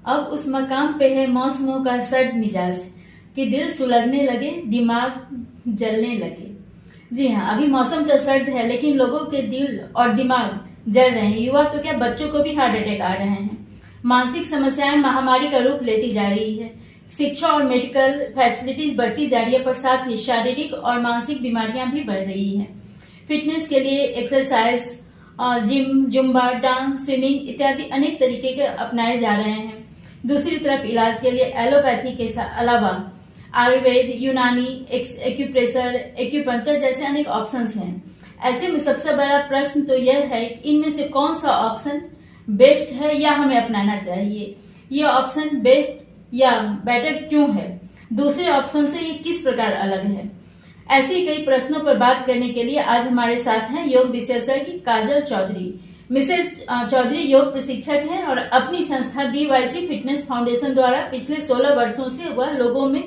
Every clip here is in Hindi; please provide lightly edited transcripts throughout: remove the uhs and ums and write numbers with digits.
अब उस मकाम पे है मौसमों का सर्द मिजाज कि दिल सुलगने लगे, दिमाग जलने लगे। जी हाँ, अभी मौसम तो सर्द है लेकिन लोगों के दिल और दिमाग जल रहे हैं। युवा तो क्या, बच्चों को भी हार्ट अटैक आ रहे हैं। मानसिक समस्याएं महामारी का रूप लेती जा रही है। शिक्षा और मेडिकल फैसिलिटीज बढ़ती जा रही है, पर साथ ही शारीरिक और मानसिक बीमारियां भी बढ़ रही हैं। फिटनेस के लिए exercise, gym, Zumba, dance, swimming इत्यादि अनेक तरीके के अपनाए जा रहे हैं। दूसरी तरफ इलाज के लिए एलोपैथी के अलावा आयुर्वेद, यूनानी, एक्यूप्रेशर, एक्यूपंक्चर जैसे अनेक ऑप्शंस हैं। ऐसे में सबसे बड़ा प्रश्न तो यह है कि इनमें से कौन सा ऑप्शन बेस्ट है या हमें अपनाना चाहिए। ये ऑप्शन बेस्ट या बेटर क्यों है, दूसरे ऑप्शन से ये किस प्रकार अलग है। ऐसे ही कई प्रश्नों पर बात करने के लिए आज हमारे साथ हैं योग विशेषज्ञ काजल चौधरी। मिसेस चौधरी योग प्रशिक्षक हैं और अपनी संस्था BYC फिटनेस फाउंडेशन द्वारा पिछले 16 वर्षों से वह लोगों में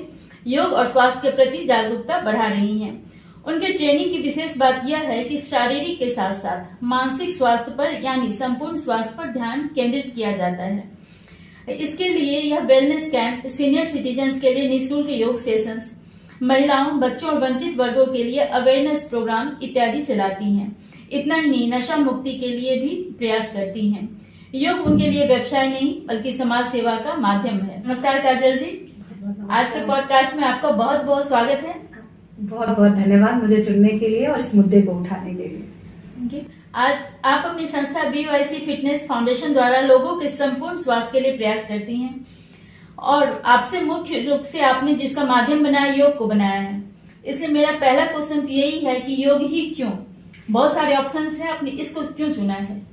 योग और स्वास्थ्य के प्रति जागरूकता बढ़ा रही हैं। उनके ट्रेनिंग की विशेष बात यह है कि शारीरिक के साथ साथ मानसिक स्वास्थ्य पर यानी संपूर्ण स्वास्थ्य पर ध्यान केंद्रित किया जाता है। इसके लिए यह वेलनेस कैंप, सीनियर सिटीजन्स के लिए निःशुल्क योग सेशंस, महिलाओं, बच्चों और वंचित वर्गों के लिए अवेयरनेस प्रोग्राम इत्यादि चलाती हैं। इतना ही नहीं, नशा मुक्ति के लिए भी प्रयास करती हैं। योग उनके लिए व्यवसाय नहीं बल्कि समाज सेवा का माध्यम है। नमस्कार काजल जी, आज के पॉडकास्ट में आपका बहुत बहुत स्वागत है। बहुत बहुत धन्यवाद मुझे चुनने के लिए और इस मुद्दे को उठाने के लिए। आज आप अपनी संस्था BYC फिटनेस फाउंडेशन द्वारा लोगों के संपूर्ण स्वास्थ्य के लिए प्रयास करती हैं और आपसे मुख्य रूप से आपने जिसका माध्यम बनाया, योग को बनाया है। इसलिए मेरा पहला क्वेश्चन तो यही है कि योग ही क्यों? बहुत सारे ऑप्शंस हैं, आपने इसको क्यों चुना है?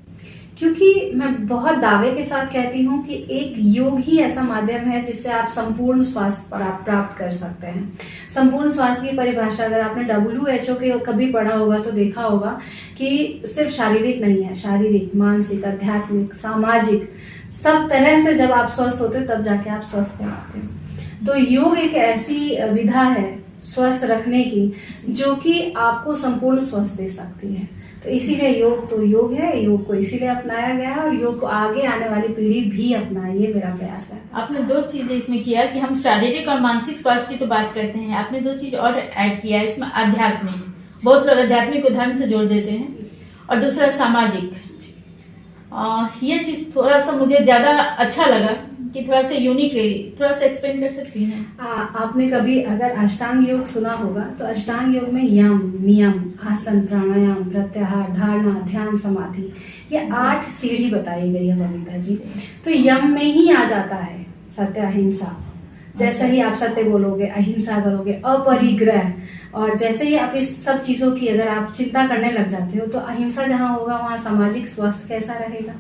क्योंकि मैं बहुत दावे के साथ कहती हूँ कि एक योग ही ऐसा माध्यम है जिससे आप संपूर्ण स्वास्थ्य प्राप्त कर सकते हैं। संपूर्ण स्वास्थ्य की परिभाषा अगर आपने WHO के कभी पढ़ा होगा तो देखा होगा कि सिर्फ शारीरिक नहीं है, शारीरिक, मानसिक, आध्यात्मिक, सामाजिक, सब तरह से जब आप स्वस्थ होते हो तब जाके आप स्वस्थ कहलाते हो। तो योग एक ऐसी विधा है स्वस्थ रखने की जो कि आपको संपूर्ण स्वस्थ दे सकती है। तो इसीलिए योग तो योग है, योग को इसीलिए अपनाया गया है और योग को आगे आने वाली पीढ़ी भी अपनाए, ये मेरा प्रयास है। आपने दो चीजें इसमें किया कि हम शारीरिक और मानसिक स्वास्थ्य की तो बात करते हैं, आपने दो चीज और ऐड किया है इसमें, आध्यात्मिक। बहुत लोग आध्यात्मिक को धर्म से जोड़ देते हैं, और दूसरा सामाजिक। ये चीज थोड़ा सा मुझे ज्यादा अच्छा लगा कि थोड़ा सा यूनिक रही, थोड़ा सा एक्सप्लेन कर सकती हैं? आपने कभी अगर अष्टांग योग सुना होगा तो अष्टांग योग में यम, नियम, आसन, प्राणायाम, प्रत्याहार, धारणा, ध्यान, समाधि, ये 8 सीढ़ी बताई गई है बबीता जी। तो यम में ही आ जाता है सत्य, अहिंसा। जैसे ही आप सत्य बोलोगे, अहिंसा करोगे, अपरिग्रह, और जैसे ही आप इस सब चीजों की अगर आप चिंता करने लग जाते हो तो अहिंसा जहाँ होगा वहाँ सामाजिक स्वास्थ्य कैसा रहेगा।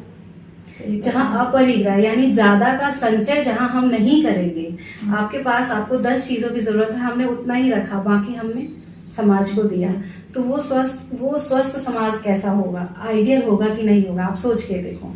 जहाँ अपरिग्रह यानी ज्यादा का संचय जहाँ हम नहीं करेंगे, आपके पास आपको 10 चीजों की जरूरत है, हमने उतना ही रखा, बाकी हमने समाज को दिया, तो वो स्वस्थ समाज कैसा होगा, आइडियल होगा कि नहीं होगा, आप सोच के देखो।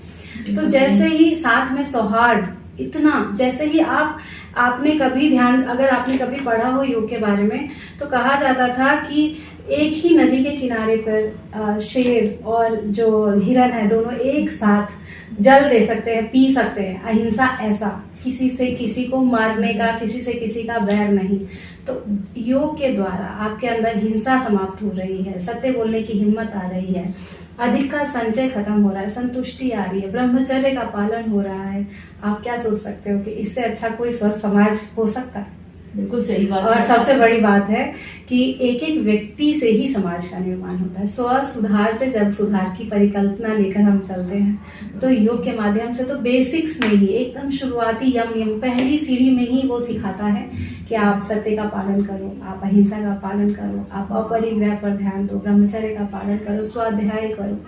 तो जैसे ही साथ में सौहार्द, इतना जैसे ही आपने कभी अगर आपने कभी पढ़ा हो योग के बारे में तो कहा जाता था कि एक ही नदी के किनारे पर शेर और जो हिरन है दोनों एक साथ जल दे सकते हैं, पी सकते हैं। अहिंसा ऐसा, किसी से किसी को मारने का, किसी से किसी का बैर नहीं। तो योग के द्वारा आपके अंदर हिंसा समाप्त हो रही है, सत्य बोलने की हिम्मत आ रही है, अधिक का संचय खत्म हो रहा है, संतुष्टि आ रही है, ब्रह्मचर्य का पालन हो रहा है। आप क्या सोच सकते हो कि इससे अच्छा कोई स्वस्थ समाज हो सकता है? बिल्कुल सही बात। और सबसे बड़ी बात है कि एक एक व्यक्ति से ही समाज का निर्माण होता है। स्व सुधार से जग सुधार की परिकल्पना लेकर हम चलते हैं। तो योग के माध्यम से तो बेसिक्स में ही एकदम शुरुआती यम पहली सीढ़ी में ही वो सिखाता है कि आप सत्य का पालन करो, आप अहिंसा का पालन करो, आप अपरिग्रह पर ध्यान दो, ब्रह्मचर्य का पालन करो, स्वाध्याय करो।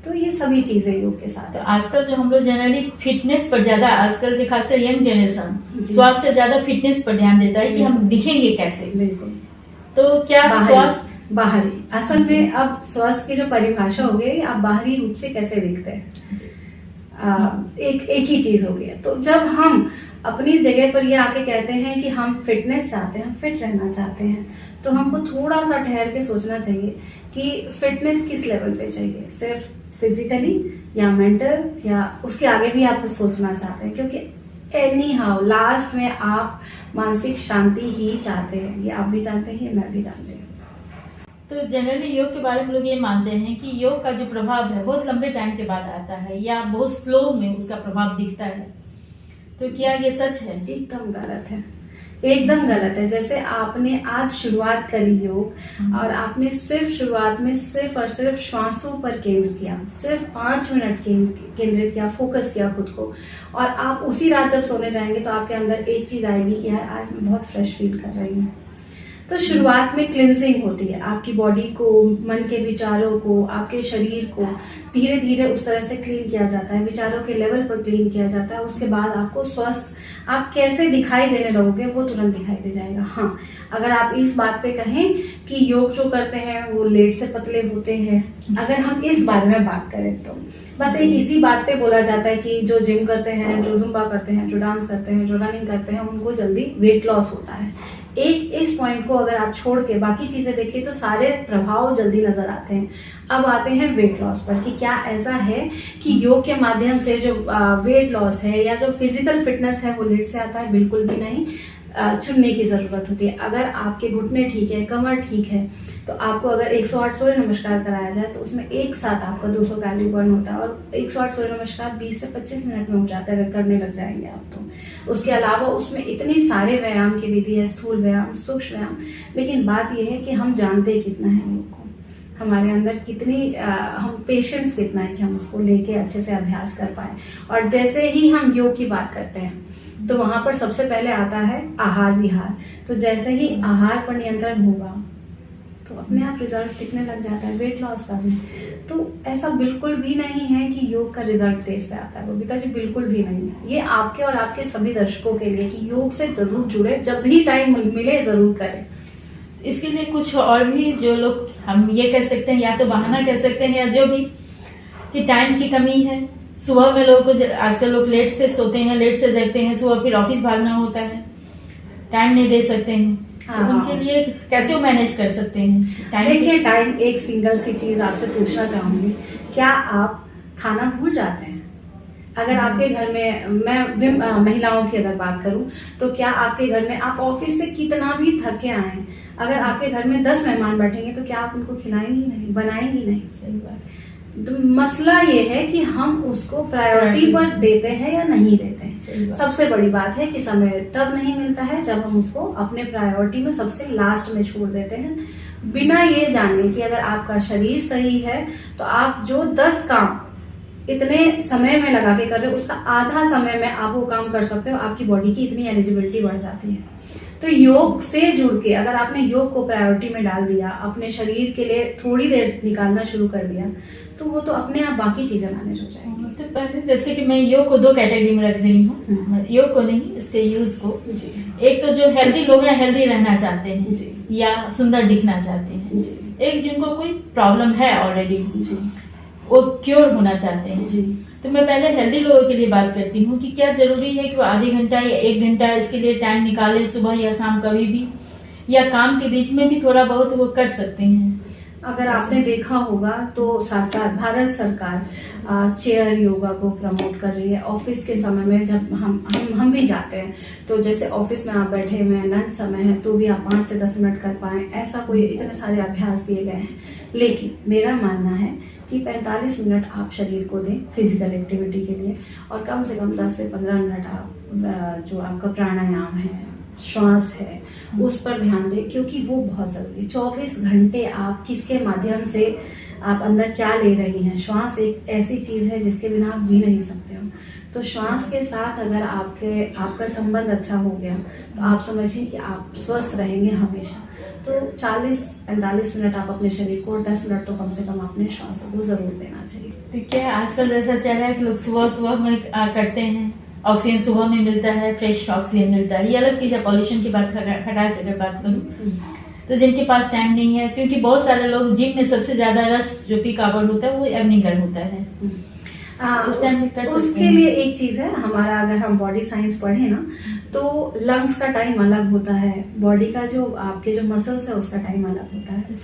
तो ये सभी चीजें योग के साथ। तो आजकल जो हम लोग जनरली फिटनेस पर ज्यादा, आजकल के खासकर यंग जनरेशन स्वास्थ्य से ज्यादा फिटनेस पर ध्यान देता है कि हम दिखेंगे कैसे। बिल्कुल। तो क्या स्वास्थ्य बाहरी, असल में अब स्वास्थ्य की जो परिभाषा हो गई, आप बाहरी रूप से कैसे दिखते हैं, एक ही चीज हो गई है। तो जब हम अपनी जगह पर ये आके कहते हैं कि हम फिटनेस चाहते हैं, फिट रहना चाहते हैं, तो हमको थोड़ा सा ठहर के सोचना चाहिए कि फिटनेस किस लेवल पे चाहिए, सिर्फ फिजिकली या मेंटल या उसके आगे भी आप सोचना चाहते हैं। क्योंकि एनी हाउ लास्ट में आप मानसिक शांति ही चाहते हैं, ये आप भी जानते हैं, मैं भी जानते हैं। तो जनरली योग के बारे में लोग ये मानते हैं कि योग का जो प्रभाव है बहुत लंबे टाइम के बाद आता है या बहुत स्लो में उसका प्रभाव दिखता है, तो क्या ये सच है? एकदम गलत है, एकदम गलत है। जैसे आपने आज शुरुआत करी योग और आपने सिर्फ शुरुआत में सिर्फ और सिर्फ श्वासों पर केंद्र किया, सिर्फ 5 मिनट केंद्रित किया, फोकस किया खुद को, और आप उसी रात जब सोने जाएंगे तो आपके अंदर एक चीज आएगी कि यार आज मैं बहुत फ्रेश फील कर रही हूँ। तो शुरुआत में क्लिनजिंग होती है, आपकी बॉडी को, मन के विचारों को, आपके शरीर को धीरे धीरे उस तरह से क्लीन किया जाता है, विचारों के लेवल पर क्लीन किया जाता है। उसके बाद आपको स्वस्थ आप कैसे दिखाई देने लगोगे वो तुरंत दिखाई दे जाएगा। हाँ, अगर आप इस बात पे कहें कि योग जो करते हैं वो लेट से पतले होते हैं, अगर हम इस बारे में बात करें तो बस एक इसी बात पे बोला जाता है कि जो जिम करते हैं, जो जुम्बा करते हैं, जो डांस करते हैं, जो रनिंग करते हैं, उनको जल्दी वेट लॉस होता है। एक इस पॉइंट को अगर आप छोड़ के बाकी चीजें देखिए तो सारे प्रभाव जल्दी नजर आते हैं। अब आते हैं वेट लॉस पर कि क्या ऐसा है कि योग के माध्यम से जो वेट लॉस है या जो फिजिकल फिटनेस है वो लेट से आता है? बिल्कुल भी नहीं। चुनने की जरूरत होती है। अगर आपके घुटने ठीक है, कमर ठीक है, तो आपको अगर 108 सूर्य नमस्कार कराया जाए तो उसमें एक साथ आपका 200 कैलोरी बर्न होता है, और 108 सूर्य नमस्कार 20 से 25 मिनट में हो जाता है अगर करने लग जाएंगे आप तो। उसके अलावा उसमें इतनी सारे व्यायाम की विधि है, स्थूल व्यायाम, सूक्ष्म व्यायाम, लेकिन बात यह है कि हम जानते कितना है योग को, हमारे अंदर कितनी हम पेशेंस कितना है कि हम उसको लेके अच्छे से अभ्यास कर पाए। और जैसे ही हम योग की बात करते हैं तो वहां पर सबसे पहले आता है आहार विहार। तो जैसे ही आहार पर नियंत्रण होगा तो अपने आप रिजल्ट दिखने लग जाता है, वेट लॉस का भी। तो ऐसा बिल्कुल भी नहीं है कि योग का रिजल्ट देर से आता है, बबीता जी, बिल्कुल भी नहीं है। ये आपके और आपके सभी दर्शकों के लिए कि योग से जरूर जुड़े, जब भी टाइम मिले जरूर करें। इसके लिए कुछ और भी जो लोग, हम ये कह सकते हैं या तो बहाना कह सकते हैं या जो भी, कि टाइम की कमी है। सुबह में लोगों को, आजकल लोग लेट से सोते हैं, लेट से जगते हैं, सुबह फिर ऑफिस भागना होता है, टाइम नहीं दे सकते हैं। तो उनके लिए कैसे वो मैनेज कर सकते हैं टाइम? देखिए, टाइम, एक सिंगल सी चीज आपसे पूछना चाहूंगी, क्या आप खाना भूल जाते हैं? अगर आपके घर में, मैं महिलाओं की अगर बात करूं, तो क्या आपके घर में आप ऑफिस से कितना भी थक के आए, अगर आपके घर में 10 मेहमान बैठेंगे तो क्या आप उनको खिलाएंगी नहीं, बनाएंगी नहीं? सही बात। तो मसला ये है कि हम उसको प्रायोरिटी पर देते हैं या नहीं देते हैं। सबसे बड़ी बात है कि समय तब नहीं मिलता है जब हम उसको अपने प्रायोरिटी में सबसे लास्ट में छोड़ देते हैं, बिना ये जाने कि अगर आपका शरीर सही है तो आप जो 10 काम इतने समय में लगा के कर रहे हो उसका आधा समय में आप वो काम कर सकते हो। आपकी बॉडी की इतनी एलिजिबिलिटी बढ़ जाती है। तो योग से जुड़ के अगर आपने योग को प्रायोरिटी में डाल दिया, अपने शरीर के लिए थोड़ी देर निकालना शुरू कर दिया, तो वो तो अपने आप बाकी चीजें मैनेज हो जाएंगी। तो पहले जैसे कि मैं योग को 2 कैटेगरी में रख रही हूँ, योग को नहीं, इसके यूज को। जी। एक तो जो हेल्दी लोग हैं, हेल्दी रहना चाहते हैं जी। या सुंदर दिखना चाहते हैं। जी। एक जिनको कोई प्रॉब्लम है ऑलरेडी, जी। वो क्योर होना चाहते हैं। जी। तो मैं पहले हेल्दी लोगों के लिए बात करती हूँ कि क्या जरूरी है कि वो आधे घंटा या 1 घंटा इसके लिए टाइम निकाले, सुबह या शाम कभी भी, या काम के बीच में भी थोड़ा बहुत वो कर सकते हैं? अगर आपने देखा होगा तो सरकार, भारत सरकार चेयर योगा को प्रमोट कर रही है। ऑफिस के समय में जब हम भी जाते हैं तो जैसे ऑफिस में आप बैठे हुए हैं, लंच समय है, तो भी आप 5 से 10 मिनट कर पाए, ऐसा कोई इतने सारे अभ्यास दिए गए हैं। लेकिन मेरा मानना है कि 45 मिनट आप शरीर को दें फिजिकल एक्टिविटी के लिए, और कम से कम 10 से 15 मिनट आप जो आपका प्राणायाम है, श्वास है, उस पर ध्यान दें, क्योंकि वो बहुत जरूरी है। 24 घंटे आप किसके माध्यम से आप अंदर क्या ले रही हैं? श्वास एक ऐसी चीज है जिसके बिना आप जी नहीं सकते हो। तो श्वास के साथ अगर आपका संबंध अच्छा हो गया तो आप समझिए कि आप स्वस्थ रहेंगे हमेशा। तो 40-45 मिनट आप अपने शरीर को, और 10 मिनट तो कम से कम अपने श्वास को जरूर देना चाहिए। तो क्या आजकल ऐसा चल रहा है कि लोग सुबह में करते हैं, ऑक्सीजन सुबह में मिलता है, फ्रेश ऑक्सीजन मिलता है, ये अलग चीज है। पॉल्यूशन की बात हटा के अगर बात करूँ तो जिनके पास टाइम नहीं है, क्योंकि बहुत सारे लोग जिम में सबसे ज्यादा रश जो पीक आवर होता है वो इवनिंग रन होता है, उस टाइम में कर सकते उसके हैं। लिए एक चीज है हमारा, अगर हम बॉडी साइंस पढ़े ना तो लंग्स का टाइम अलग होता है, बॉडी का जो आपके जो मसल्स है उसका टाइम अलग होता है।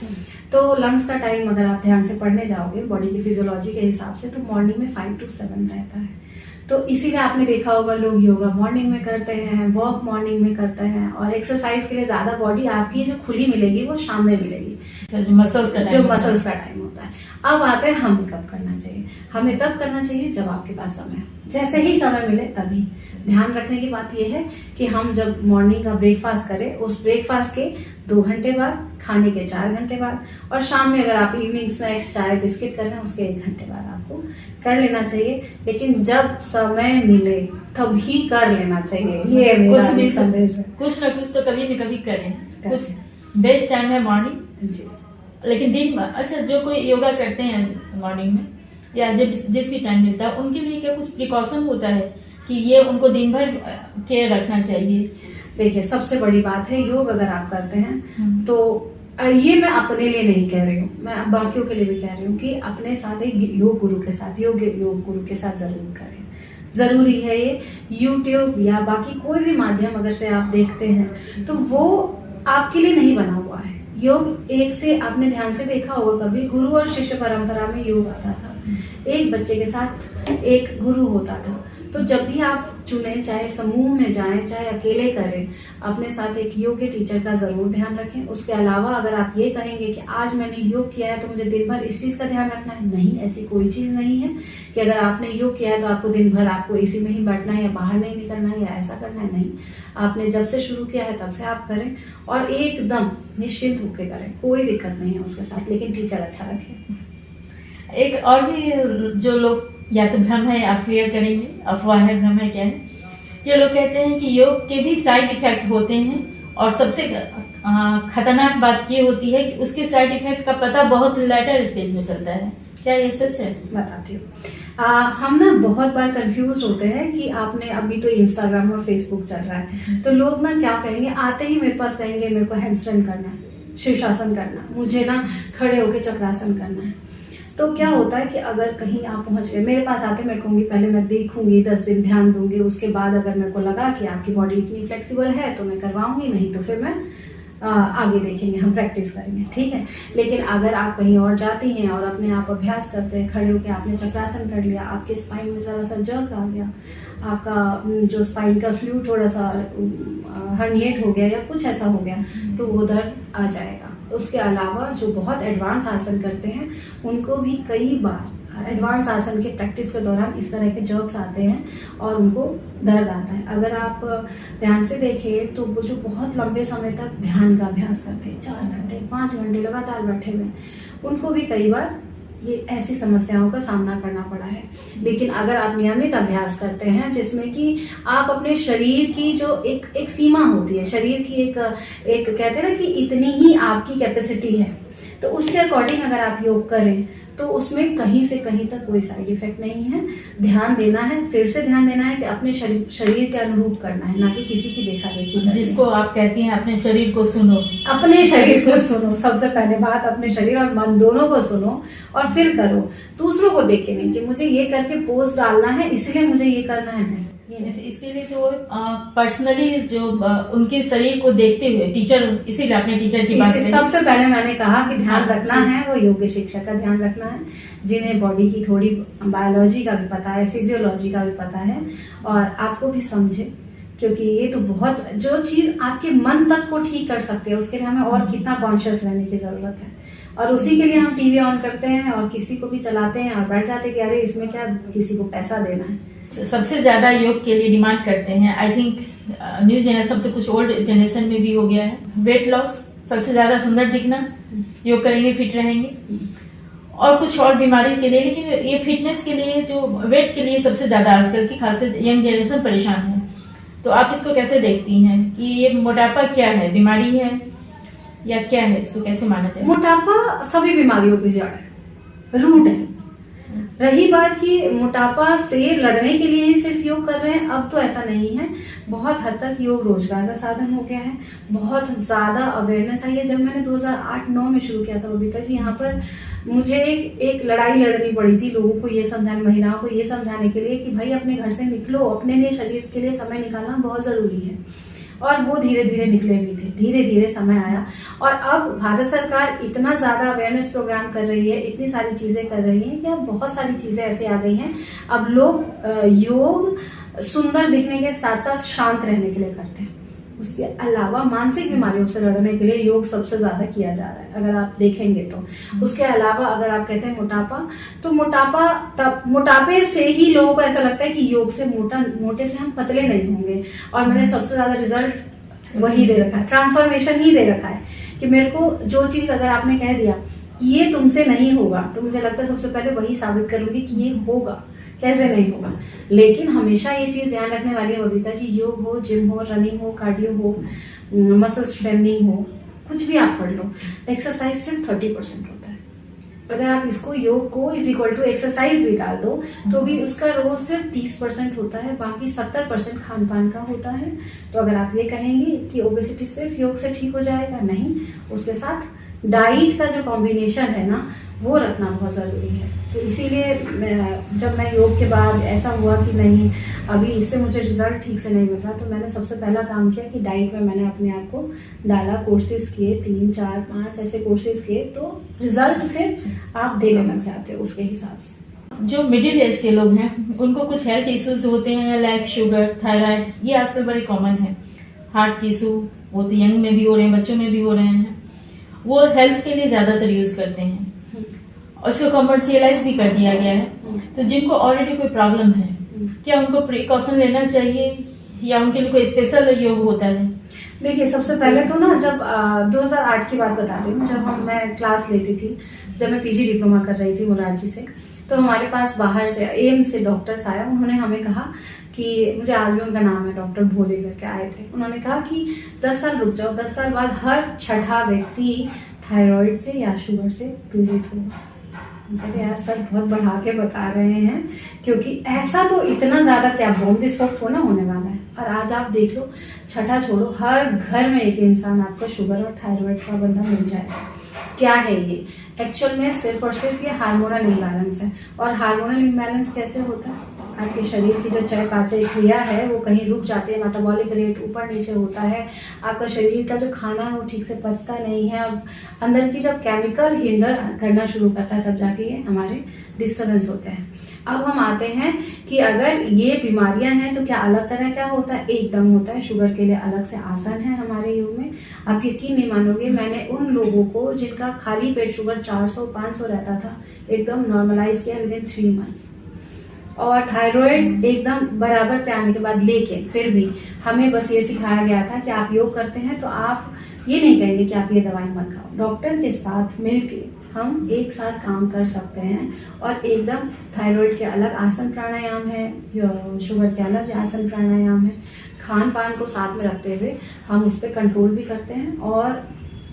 तो लंग्स का टाइम अगर आप ध्यान से पढ़ने जाओगे बॉडी की फिजियोलॉजी के हिसाब से, तो मॉर्निंग में 5 to 7 रहता है। तो इसीलिए आपने देखा होगा लोग योगा मॉर्निंग में करते हैं, वॉक मॉर्निंग में करते हैं, और एक्सरसाइज के लिए ज्यादा बॉडी आपकी जो खुली मिलेगी वो शाम में मिलेगी, जो मसल्स का टाइम होता है। अब आते हैं हमें कब करना चाहिए। हमें तब करना चाहिए जब आपके पास समय हो, जैसे ही समय मिले तभी। ध्यान रखने की बात यह है कि हम जब मॉर्निंग का ब्रेकफास्ट करें, उस ब्रेकफास्ट के 2 घंटे बाद, खाने के 4 घंटे बाद, और शाम में अगर आप इवनिंग स्नैक्स चाय बिस्किट कर रहे हैं उसके 1 घंटे बाद आपको कर लेना चाहिए। लेकिन जब समय मिले तभी कर लेना चाहिए, ये मेरा संदेश है। कुछ ना कुछ तो कभी न कभी करें। कुछ बेस्ट टाइम है मॉर्निंग जी। लेकिन दिन में, अच्छा जो कोई योगा करते हैं मॉर्निंग में या जिस भी टाइम मिलता है, उनके लिए क्या कुछ प्रिकॉशन होता है कि ये उनको दिन भर केयर रखना चाहिए? देखिए, सबसे बड़ी बात है, योग अगर आप करते हैं तो ये मैं अपने लिए नहीं कह रही हूँ, मैं बाकियों के लिए भी कह रही हूँ कि अपने साथ एक योग गुरु के साथ, योग गुरु के साथ जरूर करें। जरूरी है ये। यूट्यूब या बाकी कोई भी माध्यम अगर से आप देखते हैं तो वो आपके लिए नहीं बना हुआ है। योग एक से, आपने ध्यान से देखा होगा कभी, गुरु और शिष्य परंपरा में योग आता था, एक बच्चे के साथ एक गुरु होता था। तो जब भी आप चुने, चाहे समूह में जाएं चाहे अकेले करें, अपने साथ एक योग के टीचर का जरूर ध्यान रखें। उसके अलावा अगर आप ये कहेंगे कि आज मैंने योग किया है तो मुझे दिन भर इस चीज का ध्यान रखना है, नहीं, ऐसी कोई चीज नहीं है कि अगर आपने योग किया है तो आपको दिन भर आपको इसी में ही बैठना है या बाहर नहीं निकलना है या ऐसा करना है, नहीं। आपने जब से शुरू किया है तब से आप करें और एकदम निश्चिंत होकर करें, कोई दिक्कत नहीं है उसके साथ, लेकिन टीचर अच्छा रखें। एक और भी जो लोग, या तो भ्रम है, आप क्लियर करेंगे, अफवाह है, भ्रम है, क्या है? ये लोग कहते हैं कि योग के भी साइड इफेक्ट होते हैं और सबसे खतरनाक बात ये होती है कि उसके साइड इफेक्ट का पता बहुत लेटर स्टेज में चलता है। क्या ये सच है? बताती हूँ। हम ना बहुत बार कंफ्यूज होते हैं कि आपने, अभी तो इंस्टाग्राम और फेसबुक चल रहा है, तो लोग ना क्या कहेंगे, आते ही मेरे पास कहेंगे मेरे को हैंडस्टैंड करना है, शीर्षासन करना है, मुझे ना खड़े होके चक्रासन करना है। तो क्या होता है कि अगर कहीं आप पहुंच गए, मेरे पास आते, मैं कहूंगी पहले मैं देखूंगी, 10 दिन ध्यान दूंगी, उसके बाद अगर मेरे को लगा कि आपकी बॉडी इतनी फ्लेक्सिबल है तो मैं करवाऊंगी, नहीं तो फिर मैं आगे देखेंगे, हम प्रैक्टिस करेंगे, ठीक है। लेकिन अगर आप कहीं और जाती हैं और अपने आप अभ्यास करते हैं, खड़े होकर आपने चक्रासन कर लिया, आपके स्पाइन में जरा सा जर्क आ गया, आपका जो स्पाइन का फ्लूइड थोड़ा सा हर्निएट हो गया या कुछ ऐसा हो गया, तो वो दर्द आ जाएगा। उसके अलावा जो बहुत एडवांस आसन करते हैं उनको भी कई बार एडवांस आसन के प्रैक्टिस के दौरान इस तरह के जर्क्स आते हैं और उनको दर्द आता है। अगर आप ध्यान से देखें तो वो जो बहुत लंबे समय तक ध्यान का अभ्यास करते हैं, 4 घंटे 5 घंटे लगातार बैठे हुए, उनको भी कई बार ये ऐसी समस्याओं का सामना करना पड़ा है। लेकिन अगर आप नियमित अभ्यास करते हैं जिसमें कि आप अपने शरीर की जो एक सीमा होती है, शरीर की एक कहते हैं ना कि इतनी ही आपकी कैपेसिटी है, तो उसके अकॉर्डिंग अगर आप योग करें तो उसमें कहीं से कहीं तक कोई साइड इफेक्ट नहीं है। ध्यान देना है, फिर से ध्यान देना है कि अपने शरीर के अनुरूप करना है, ना कि किसी की देखा देखी। जिसको आप कहती हैं अपने शरीर को सुनो, अपने शरीर को सुनो, सबसे पहले बात अपने शरीर और मन दोनों को सुनो और फिर करो। दूसरों को देख के नहीं कि मुझे ये करके पोस्ट डालना है इसलिए मुझे ये करना है, नहीं। इसके लिए तो पर्सनली जो उनके शरीर को देखते हुए टीचर, इसीलिए अपने टीचर की बात सबसे पहले मैंने कहा कि ध्यान रखना है वो योग शिक्षक का ध्यान रखना है, जिन्हें बॉडी की थोड़ी बायोलॉजी का भी पता है, फिजियोलॉजी का भी पता है, और आपको भी समझे, क्योंकि ये तो बहुत, जो चीज आपके मन तक को ठीक कर सकते हैं उसके लिए हमें और कितना कॉन्शियस रहने की जरूरत है। और उसी के लिए हम टीवी ऑन करते हैं और किसी को भी चलाते हैं और बैठ जाते हैं कि अरे इसमें क्या किसी को पैसा देना है। सबसे ज्यादा योग के लिए डिमांड करते हैं, आई थिंक न्यू जनरेशन, तो कुछ ओल्ड जनरेशन में भी हो गया है, वेट लॉस, सबसे ज्यादा सुंदर दिखना, योग करेंगे फिट रहेंगे, और कुछ और बीमारी के लिए। लेकिन ये फिटनेस के लिए, जो वेट के लिए सबसे ज्यादा आजकल की खासकर यंग जनरेशन परेशान है, तो आप इसको कैसे देखती हैं कि ये मोटापा क्या है, बीमारी है या क्या है, इसको कैसे माना जाए? मोटापा सभी बीमारियों की जड़ है, रूट है। रही बात कि मोटापा से लड़ने के लिए ही सिर्फ योग कर रहे हैं, अब तो ऐसा नहीं है। बहुत हद तक योग रोजगार का साधन हो गया है, बहुत ज्यादा अवेयरनेस आई है। जब मैंने 2008-9 में शुरू किया था बबीता जी, यहाँ पर मुझे एक लड़ाई लड़नी पड़ी थी लोगों को ये समझाने, महिलाओं को ये समझाने के लिए कि भाई अपने घर से निकलो, अपने लिए, शरीर के लिए समय निकालना बहुत जरूरी है। और वो धीरे धीरे निकले भी थे। धीरे धीरे समय आया और अब भारत सरकार इतना ज़्यादा अवेयरनेस प्रोग्राम कर रही है, इतनी सारी चीज़ें कर रही हैं कि अब बहुत सारी चीज़ें ऐसी आ गई हैं। अब लोग योग सुंदर दिखने के साथ साथ शांत रहने के लिए करते हैं। उसके अलावा मानसिक बीमारियों से लड़ने के लिए योग सबसे ज्यादा किया जा रहा है, अगर आप देखेंगे तो। उसके अलावा अगर आप कहते हैं मोटापा, तो मोटापे से ही लोगों को ऐसा लगता है कि योग से मोटे से हम पतले नहीं होंगे। और मैंने सबसे ज्यादा रिजल्ट वही दे रखा है, ट्रांसफॉर्मेशन ही दे रखा है कि मेरे को जो चीज अगर आपने कह दिया कि ये तुमसे नहीं होगा, तो मुझे लगता है सबसे पहले वही साबित करूंगी कि ये होगा, कैसे नहीं होगा। लेकिन हमेशा ये चीज ध्यान रखने वाली है बबीता जी, योग हो, जिम हो, रनिंग हो, कार्डियो हो, मसल स्ट्रेंथनिंग हो, कुछ भी आप कर लो, एक्सरसाइज सिर्फ 30% होता है। अगर आप इसको योग को इज इक्वल टू एक्सरसाइज भी डाल दो तो भी उसका रोल सिर्फ 30% होता है, बाकी 70% खान पान का होता है। तो अगर आप ये कहेंगे कि ओबेसिटी सिर्फ योग से ठीक हो जाएगा, नहीं, उसके साथ डाइट का जो कॉम्बिनेशन है ना, वो रखना बहुत ज़रूरी है। तो इसीलिए जब मैं योग के बाद ऐसा हुआ कि नहीं अभी इससे मुझे रिजल्ट ठीक से नहीं मिल रहा, तो मैंने सबसे पहला काम किया कि डाइट में मैंने अपने आप को डाला, कोर्सेज किए, 3, 4, 5 ऐसे कोर्सेज किए, तो रिजल्ट फिर आप देने लग जाते हो उसके हिसाब से। जो मिडिल एज के लोग हैं उनको कुछ हेल्थ इश्यूज होते हैं, लाइक शुगर, थायराइड, ये आजकल बड़े कॉमन है। हार्ट के इशू वो तो यंग में भी हो रहे हैं, बच्चों में भी हो रहे हैं। वो हेल्थ के लिए ज्यादातर यूज करते हैं और इसको कमर्शियलाइज भी कर दिया गया है। तो जिनको ऑलरेडी कोई प्रॉब्लम है, क्या उनको प्रिकॉशन लेना चाहिए या उनके लिए कोई स्पेशल योग होता है? देखिए, सबसे पहले तो ना, जब 2008 की बात बता रही हूँ, जब मैं क्लास लेती थी, जब मैं पीजी डिप्लोमा कर रही थी मोरारजी से, तो हमारे पास बाहर से एम्स से डॉक्टर्स आया। उन्होंने हमें कहा कि, मुझे आज भी उनका नाम है, डॉक्टर भोले करके आए थे। उन्होंने कहा कि 10 साल रुक जाओ, 10 साल बाद हर छठा व्यक्ति थायराइड से या शुगर से पीड़ित हो। अरे यार, सर बहुत बढ़ा के बता रहे हैं, क्योंकि ऐसा तो इतना ज्यादा क्या बॉम्ब विस्फोट थोड़ा होने वाला है। और आज आप देख लो, छठा छोड़ो, हर घर में एक इंसान आपको शुगर और थायराइड का बंदा मिल जाएगा। क्या है ये? एक्चुअल में सिर्फ और सिर्फ ये हार्मोनल इम्बैलेंस है। और हार्मोनल इम्बैलेंस कैसे होता है? आपके शरीर की जो चयापचय क्रिया है वो कहीं रुक जाती है, मेटाबॉलिक रेट ऊपर नीचे होता है, आपका शरीर का जो खाना है वो ठीक से पचता नहीं है, और अंदर की जब केमिकल हिंडर करना शुरू करता है तब जाके ये हमारे डिस्टर्बेंस होते हैं। अब हम आते हैं कि अगर ये बीमारियां हैं तो क्या अलग तरह का होता है? एकदम होता है। शुगर के लिए अलग से आसन है हमारे योग में। आप यकीन नहीं मानोगे, मैंने उन लोगों को जिनका खाली पेट शुगर 400-500 रहता था, एकदम नॉर्मलाइज किया विदिन 3 मंथ्स। और थायराइड एकदम बराबर पे आने के बाद, लेकिन फिर भी हमें बस ये सिखाया गया था कि आप योग करते हैं तो आप ये नहीं कहेंगे कि आप ये दवाई मत खाओ। डॉक्टर के साथ मिलके हम एक साथ काम कर सकते हैं और एकदम थायराइड के अलग आसन प्राणायाम है, शुगर के अलग आसन प्राणायाम है, खान पान को साथ में रखते हुए हम उस पर कंट्रोल भी करते हैं और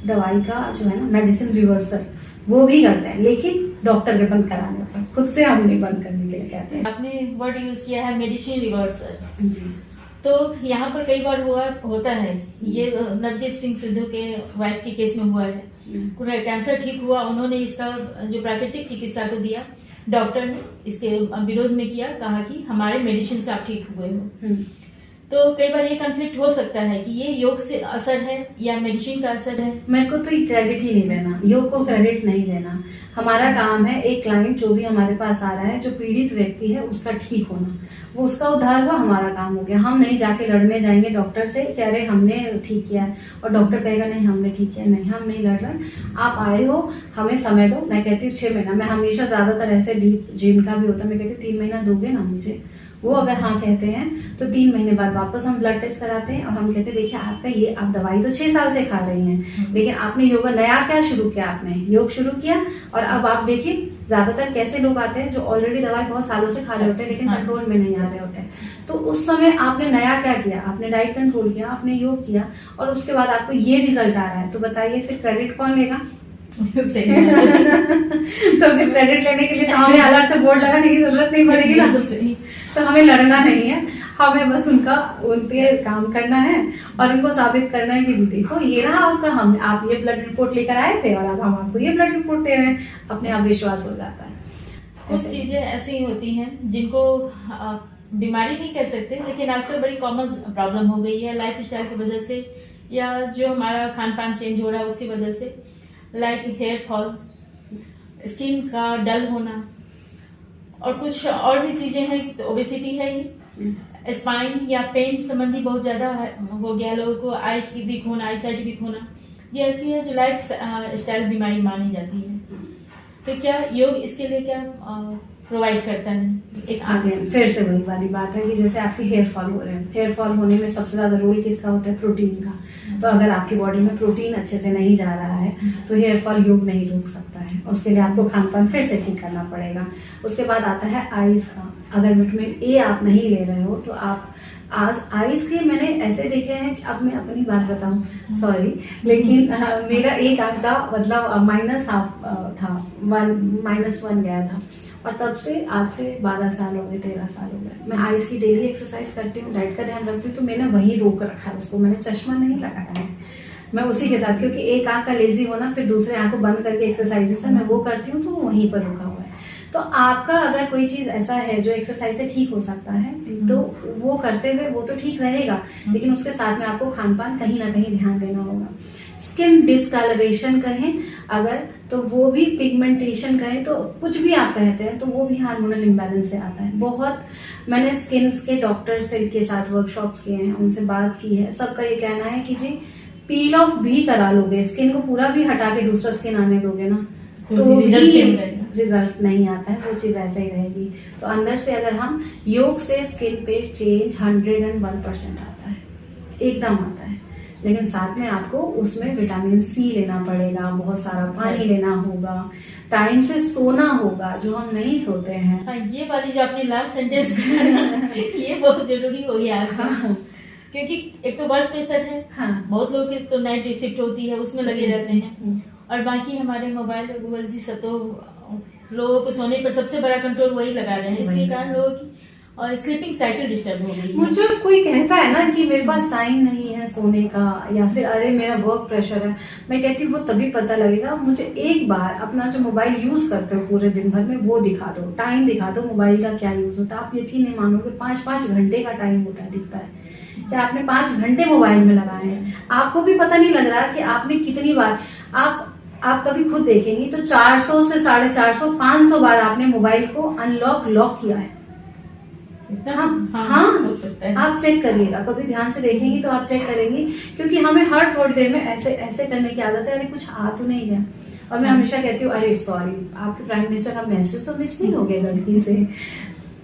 दवाई का जो है ना मेडिसिन रिवर्सल वो भी करते हैं, लेकिन डॉक्टर के बंद कराने पर, खुद से हम नहीं बंद करने के लिए कहते हैं। आपने वर्ड यूज किया है मेडिसिन रिवर्सल जी। तो यहाँ पर कई बार होता है, ये नवजीत सिंह सिद्धू के वाइफ के केस में हुआ है। पूरा कैंसर ठीक हुआ, उन्होंने इसका जो प्राकृतिक चिकित्सा को दिया, डॉक्टर ने इसके विरोध में किया, कहा कि हमारे मेडिसिन से आप ठीक हुए हो। तो कई बार ये कॉन्फ्लिक्ट हो सकता है कि ये योग से असर है या मेडिसिन का असर है। मेरे को तो ये क्रेडिट ही नहीं लेना, योग को क्रेडिट नहीं लेना। हमारा काम है एक क्लाइंट जो भी हमारे पास आ रहा है, जो पीड़ित व्यक्ति है, उसका ठीक होना, वो उसका उद्धार हुआ, हमारा काम हो गया। हम नहीं जाके लड़ने जाएंगे डॉक्टर से कि अरे हमने ठीक किया है, और डॉक्टर कहेगा नहीं हमने ठीक किया। नहीं, हम नहीं लड़ रहे। आप आए हो, हमें समय दो। मैं कहती हूँ 6 महीना। मैं हमेशा ज्यादातर ऐसे डीप जिनका भी होता है, मैं कहती हूँ 3 महीना दोगे ना मुझे? वो अगर हाँ कहते हैं तो 3 महीने बाद वापस हम ब्लड टेस्ट कराते हैं और हम कहते हैं देखिए आपका ये, आप दवाई तो 6 साल से खा रही हैं, लेकिन आपने योगा नया क्या शुरू किया? आपने योग शुरू किया और अब आप देखिए ज्यादातर कैसे लोग आते हैं जो ऑलरेडी दवाई बहुत सालों से खा रहे होते हैं लेकिन कंट्रोल में नहीं आ रहे होते हैं। तो उस समय आपने नया क्या किया? आपने डाइट कंट्रोल किया, आपने योग किया और उसके बाद आपको ये रिजल्ट आ रहा है। तो बताइए फिर क्रेडिट कौन लेगा? तो फिर क्रेडिट लेने के लिए तो हमें अलग से बोर्ड लगाने की जरूरत नहीं पड़ेगी ना। तो हमें लड़ना नहीं है, हमें बस उन पे काम करना है और उनको साबित करना है कि जी देखो ये रहा आपका, आप ये ब्लड रिपोर्ट लेकर आए थे और अब हम आपको ये ब्लड रिपोर्ट दे रहे हैं। अपने आप विश्वास हो जाता है। कुछ चीजें ऐसी होती हैं जिनको बीमारी नहीं कह सकते, लेकिन आजकल बड़ी कॉमन प्रॉब्लम हो गई है लाइफ स्टाइल की वजह से, या जो हमारा खान पान चेंज हो रहा है उसकी वजह से, लाइक हेयर फॉल, स्किन का डल होना, और कुछ और भी चीजें हैं। तो ओबेसिटी है ही, स्पाइन या पेन संबंधी बहुत ज्यादा हो गया लोगों को, आई की वीक होना, आई साइट वीक होना, ये ऐसी है जो लाइफ स्टाइल बीमारी मानी जाती है। तो क्या योग इसके लिए क्या प्रोवाइड करता है? एक आगे फिर से वही वाली बात है कि जैसे आपके हेयर फॉल हो रहे हैं, हेयर फॉल होने में सबसे ज्यादा रोल किसका होता है? प्रोटीन का। तो अगर आपकी बॉडी में प्रोटीन अच्छे से नहीं जा रहा है तो हेयर फॉल योग नहीं रोक सकता है, उसके लिए आपको खान पान फिर से ठीक करना पड़ेगा। उसके बाद आता है आईज का। अगर विटामिन ए आप नहीं ले रहे हो तो आप आज आईज के मैंने ऐसे देखे हैं कि अब मैं अपनी बात बताऊं, सॉरी, लेकिन मेरा एक आंख का मतलब माइनस हाफ था, -1 गया था, और तब से आज से 12 साल हो गए, 13 साल हो गए। मैं आईज की डेली एक्सरसाइज करती हूँ, डाइट का ध्यान रखती हूँ, तो मैंने वही रोक रखा है उसको, मैंने चश्मा नहीं लगाया है, मैं उसी के साथ, क्योंकि एक आंख का लेजी होना, फिर दूसरे आंख को बंद करके एक्सरसाइजेस है मैं वो करती हूँ, तो वो वहीं पर रुका हुआ है। तो आपका अगर कोई चीज ऐसा है जो एक्सरसाइज से ठीक हो सकता है तो वो करते हुए वो तो ठीक रहेगा, लेकिन उसके साथ में आपको खान पान कहीं ना कहीं ध्यान देना होगा। स्किन डिस्कलरेशन कहें अगर, तो वो भी पिगमेंटेशन कहें, तो कुछ भी आप कहते हैं, तो वो भी हार्मोनल इम्बैलेंस से आता है। बहुत मैंने स्किन के डॉक्टर से के साथ वर्कशॉप्स किए हैं, उनसे बात की है, सबका ये कहना है कि जी पील ऑफ भी करा लोगे, स्किन को पूरा भी हटा के दूसरा स्किन आने दोगे ना तो भी रिजल्ट नहीं आता है, वो चीज ऐसे ही रहेगी। तो अंदर से अगर हम योग से स्किन पे चेंज 101% आता है, एकदम आता है, लेकिन साथ में आपको उसमें विटामिन सी लेना पड़ेगा, बहुत सारा पानी लेना होगा, टाइम से सोना होगा, जो हम नहीं सोते हैं। हाँ, ये वाली जो आपने लास्ट सेंटेंस ये बहुत जरूरी हो गया आजकल, क्योंकि एक तो वर्क प्रेशर है, हाँ, बहुत लोगों की तो नाइट शिफ्ट होती है, उसमें लगे रहते हैं, और बाकी हमारे मोबाइल और गूगल जी सब तो लोगों को सोने पर सबसे बड़ा कंट्रोल वही लगा रहे हैं, इसके कारण लोगों की और स्लीपिंग साइकिल डिस्टर्ब हो गई है। मुझे कोई कहता है ना कि मेरे पास टाइम नहीं है सोने का, या फिर अरे मेरा वर्क प्रेशर है, मैं कहती हूँ वो तभी पता लगेगा, मुझे एक बार अपना जो मोबाइल यूज करते हो पूरे दिन भर में वो दिखा दो, टाइम दिखा दो मोबाइल का क्या यूज होता है। आप यकीन नहीं मानोगे 5-5 घंटे का टाइम होता है, दिखता है कि आपने 5 घंटे मोबाइल में लगाए हैं, आपको भी पता नहीं लग रहा कि आपने कितनी बार, आप कभी खुद देखेंगी तो 400 से 450, 500 बार आपने मोबाइल को अनलॉक लॉक किया है। हाँ, हो सकता है। आप चेक करिएगा, कभी ध्यान से देखेंगी तो आप चेक करेंगी, क्योंकि हमें हर थोड़ी देर में ऐसे ऐसे करने की आदत है, अरे कुछ आ तो नहीं गया, और मैं हमेशा कहती हूँ अरे सॉरी आपके प्राइम मिनिस्टर का मैसेज तो मिस नहीं हो गया गलती से।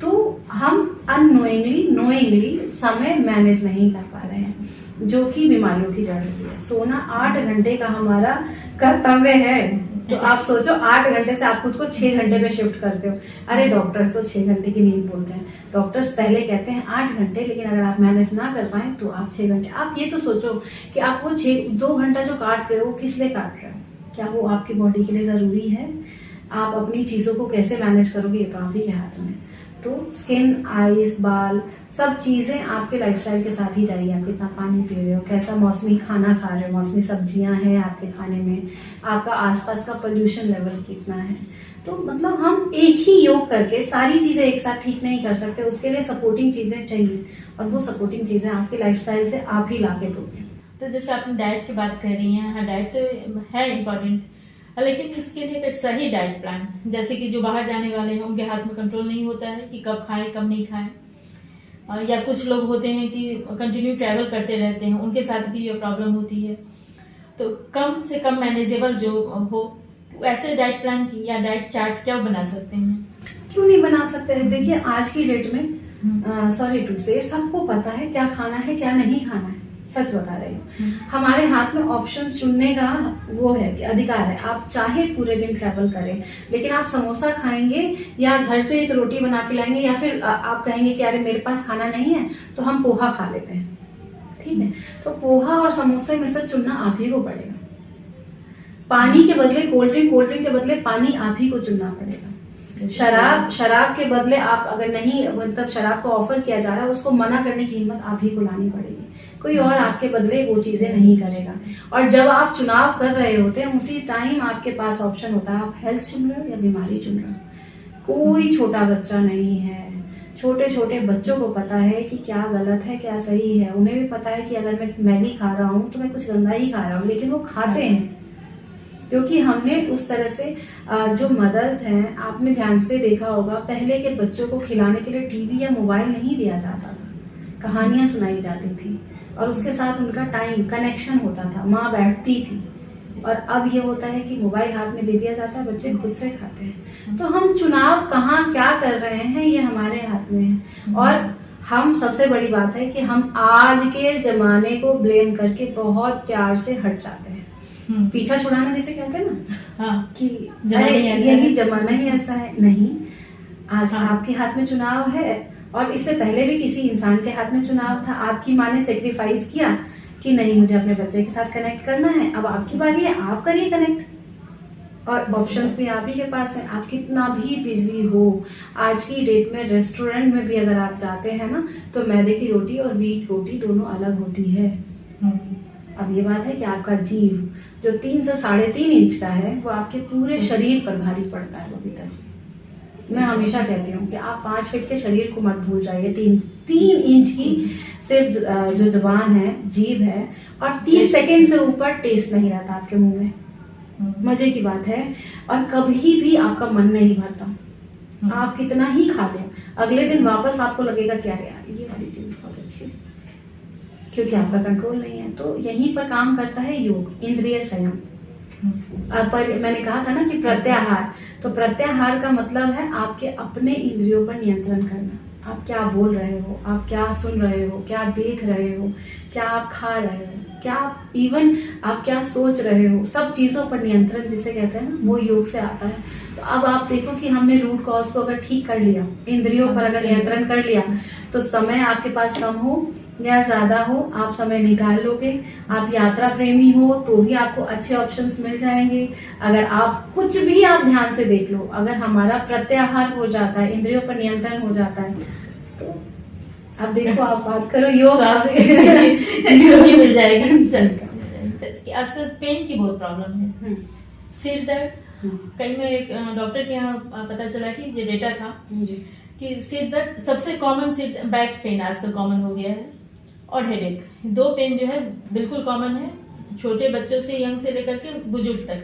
तो हम अननोइंगली नोइंगली समय मैनेज नहीं कर पा रहे हैं, जो कि बीमारियों की जड़ है। सोना 8 घंटे का हमारा कर्तव्य है, तो आप सोचो 8 घंटे से आप खुद को 6 घंटे पे शिफ्ट करते हो। अरे डॉक्टर्स तो 6 घंटे की नींद बोलते हैं, डॉक्टर्स पहले कहते हैं 8 घंटे, लेकिन अगर आप मैनेज ना कर पाए तो आप 6 घंटे। आप ये तो सोचो कि आप वो 2 घंटा जो काट रहे हो किस लिए काट रहे हो, क्या वो आपकी बॉडी के लिए जरूरी है? आप अपनी चीजों को कैसे मैनेज करोगे ये तो आप ही के हाथ में। तो स्किन, आईज, बाल, सब चीजें आपके लाइफस्टाइल के साथ ही जाएगी। आप कितना पानी पी रहे हो, कैसा मौसमी खाना खा रहे हो, मौसमी सब्जियां हैं आपके खाने में, आपका आसपास का पोल्यूशन लेवल कितना है। तो मतलब हम एक ही योग करके सारी चीजें एक साथ ठीक नहीं कर सकते, उसके लिए सपोर्टिंग चीजें चाहिए, और वो सपोर्टिंग चीजें आपके लाइफस्टाइल से आप ही ला के दोगे। तो जैसे आपने डाइट की बात कर रही हैं, हाँ डाइट तो है इम्पोर्टेंट, लेकिन इसके लिए एक सही डाइट प्लान, जैसे कि जो बाहर जाने वाले हैं उनके हाथ में कंट्रोल नहीं होता है कि कब खाएं कब नहीं खाएं, या कुछ लोग होते हैं कि कंटिन्यू ट्रैवल करते रहते हैं, उनके साथ भी ये प्रॉब्लम होती है। तो कम से कम मैनेजेबल जो हो ऐसे डाइट प्लान की या डाइट चार्ट क्या बना सकते हैं? क्यों नहीं बना सकते हैं? देखिए आज की डेट में सॉरी टू से सबको पता है क्या खाना है क्या नहीं खाना है, सच बता रही हूँ। हमारे हाथ में ऑप्शंस चुनने का वो है कि अधिकार है, आप चाहे पूरे दिन ट्रैवल करें, लेकिन आप समोसा खाएंगे या घर से एक रोटी बना के लाएंगे, या फिर आप कहेंगे कि अरे मेरे पास खाना नहीं है तो हम पोहा खा लेते हैं, ठीक है? तो पोहा और समोसे में से चुनना आप ही को पड़ेगा। पानी के बदले कोल्ड ड्रिंक, कोल्ड ड्रिंक के बदले पानी आप ही को चुनना पड़ेगा। शराब के बदले आप अगर नहीं, मतलब शराब को ऑफर किया जा रहा है उसको मना करने की हिम्मत आप ही को लानी पड़ेगी, कोई और आपके बदले वो चीजें नहीं करेगा। और जब आप चुनाव कर रहे होते हैं उसी टाइम आपके पास ऑप्शन होता है, आप हेल्थ चुन रहे हो या बीमारी चुन रहे हो। कोई छोटा बच्चा नहीं है छोटे छोटे बच्चों को पता है कि क्या गलत है क्या सही है। उन्हें भी पता है कि अगर मैं मैगी खा रहा हूँ तो मैं कुछ गंदा ही खा रहा हूँ, लेकिन वो खाते हैं क्योंकि हमने उस तरह से जो मदर्स हैं, आपने ध्यान से देखा होगा, पहले के बच्चों को खिलाने के लिए टीवी या मोबाइल नहीं दिया जाता था, कहानियां सुनाई जाती थी और उसके साथ उनका टाइम कनेक्शन होता था, माँ बैठती थी। और अब ये होता है कि मोबाइल हाथ में दे दिया जाता है, बच्चे खुद से खाते हैं। तो हम चुनाव कहाँ क्या कर रहे हैं ये हमारे हाथ में है। और हम सबसे बड़ी बात है कि हम आज के जमाने को ब्लेम करके बहुत प्यार से हट जाते हैं। पीछा छुड़ाना जिसे कहते हैं ना, हाँ, कि जमाना ही ऐसा यही है। जमाना ही ऐसा है। नहीं, आज आपके हाथ में चुनाव है और इससे पहले भी किसी इंसान के हाथ में चुनाव था। आपकी माँ ने सेक्रीफाइस किया कि नहीं, मुझे अपने बच्चे के साथ कनेक्ट करना है, अब आपकी बारी है, आप करिए कनेक्ट। और ऑप्शंस भी आप ही के पास है। आप कितना भी बिजी हो, आज की डेट में रेस्टोरेंट में भी अगर आप जाते हैं ना, तो मैदे की रोटी और व्हीट रोटी दोनों अलग होती है। अब ये बात है कि आपका जीव जो 3 से 3.5 इंच का है, वो आपके पूरे शरीर पर भारी पड़ता है बबीता जी। मैं हमेशा कहती हूँ कि आप 5 फीट के शरीर को मत भूल जाइए। 3 इंच की सिर्फ जो जुबान है, जीभ है, और 30 सेकेंड से ऊपर टेस्ट नहीं रहता आपके मुंह में। मजे की बात है। और कभी भी आपका मन नहीं भरता। आप कितना ही खा लें, अगले दिन वापस आपको लगेगा कि अरे यार ये वाली चीज बहुत अच्छी है, क्योंकि आपका कंट्रोल नहीं है। तो यहीं पर काम करता है योग, इंद्रिय संयम। पर मैंने कहा था ना कि प्रत्याहार, तो प्रत्याहार का मतलब है आपके अपने इंद्रियों पर नियंत्रण करना। आप क्या बोल रहे हो, आप क्या सुन रहे हो, क्या देख रहे हो, क्या आप खा रहे हो, क्या इवन आप क्या सोच रहे हो, सब चीजों पर नियंत्रण जिसे कहते हैं ना, वो योग से आता है। तो अब आप देखो कि हमने रूट कॉज को अगर ठीक कर लिया, इंद्रियों पर अगर नियंत्रण कर लिया, तो समय आपके पास कम हो या ज्यादा हो, आप समय निकाल लोगे। आप यात्रा प्रेमी हो तो भी आपको अच्छे ऑप्शंस मिल जाएंगे। अगर आप कुछ भी आप ध्यान से देख लो, अगर हमारा प्रत्याहार हो जाता है, इंद्रियों पर नियंत्रण हो जाता है, तो अब देखो आप बात करो योग की मिल जाएगी। असल पेन की बहुत प्रॉब्लम है, सिर दर्द। कहीं में एक डॉक्टर के यहाँ पता चला कि ये डेटा था कि सिर दर्द सबसे कॉमन, सिर बैक पेन आजकल कॉमन हो गया है, और हेडेक, 2 पेन जो है बिल्कुल कॉमन है, छोटे बच्चों से, यंग से लेकर के बुजुर्ग तक।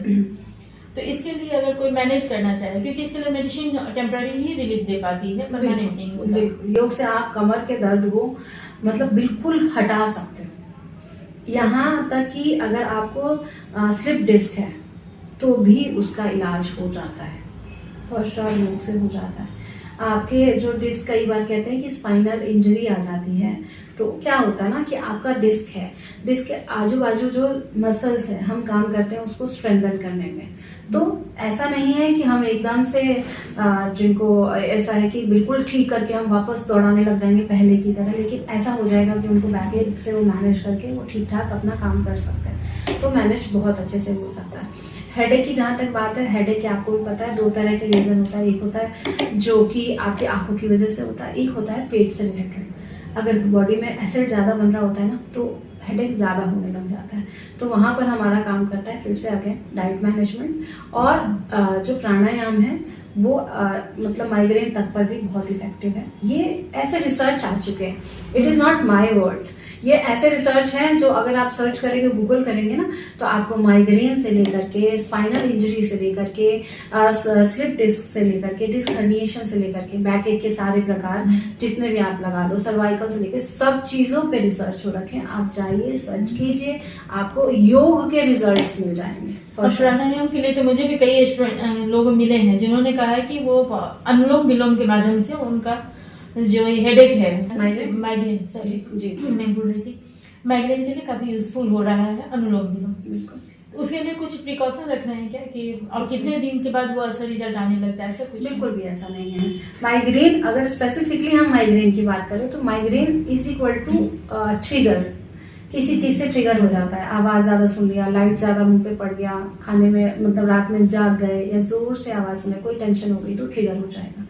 तो इसके लिए अगर कोई मैनेज करना चाहे, क्योंकि इसके लिए मेडिसिन टेम्पररी ही रिलीफ दे पाती है, परमानेंट नहीं होता। योग से आप कमर के दर्द को मतलब बिल्कुल हटा सकते हो। यहाँ तक कि अगर आपको स्लिप डिस्क है तो भी उसका इलाज हो जाता है, फर्स्ट और योग से हो जाता है। आपके जो डिस्क, कई बार कहते हैं कि स्पाइनल इंजरी आ जाती है, तो क्या होता है ना कि आपका डिस्क है, डिस्क के आजू बाजू जो मसल्स है, हम काम करते हैं उसको स्ट्रेंथन करने में। तो ऐसा नहीं है कि हम एकदम से जिनको ऐसा है कि बिल्कुल ठीक करके हम वापस दौड़ाने लग जाएंगे पहले की तरह, लेकिन ऐसा हो जाएगा कि उनको बैकेज से वो मैनेज करके वो ठीक ठाक अपना काम कर सकते हैं। तो मैनेज बहुत अच्छे से हो सकता है। हेडेक की जहाँ तक बात है, हेडेक की आपको भी पता है 2 तरह के रीजन होता है। एक होता है जो कि आपकी आंखों की वजह से होता है, एक होता है पेट से रिलेटेड। अगर बॉडी में एसिड ज़्यादा बन रहा होता है ना, तो हेडेक ज़्यादा होने लग जाता है। तो वहाँ पर हमारा काम करता है फिर से आगे डाइट मैनेजमेंट, और जो प्राणायाम है वो मतलब माइग्रेन तक पर भी बहुत इफेक्टिव है। ये ऐसे रिसर्च आ चुके हैं, it is not my words, ये ऐसे रिसर्च हैं जो अगर आप सर्च करेंगे, गूगल करेंगे ना, तो आपको माइग्रेन से लेकर के, स्पाइनल इंजरी से लेकर के, स्लिप डिस्क से लेकर के, डिस्क हर्निएशन से लेकर के, बैक एक के सारे प्रकार जितने भी आप लगा लो, सर्वाइकल से लेकर सब चीजों पे रिसर्च हो रखे हैं। आप जाइए, सर्च कीजिए, आपको योग के रिजल्ट्स मिल जाएंगे। और प्राणायाम के लिए तो मुझे भी कई लोग मिले हैं जिन्होंने कहा है कि वो अनुलोम विलोम के माध्यम से उनका जो हेडेक है, माइग्रेन, सॉरी जी मैं भूल रही थी, माइग्रेन के लिए काफी यूजफुल हो रहा है अनुलोम विलोम। बिल्कुल। उसके लिए कुछ प्रिकॉशन रखना है क्या, कि और कितने दिन के बाद वो असर रिजल्ट आने लगता है, ऐसा कुछ? बिल्कुल भी ऐसा नहीं है। माइग्रेन, अगर स्पेसिफिकली हम माइग्रेन की बात करें तो migraine is equal to trigger. किसी चीज से ट्रिगर हो जाता है, आवाज ज्यादा सुन लिया, लाइट ज्यादा मुंह पे पड़ गया, खाने में मतलब रात में जाग गए, या जोर से आवाज सुने, कोई टेंशन हो गई तो ट्रिगर हो जाएगा।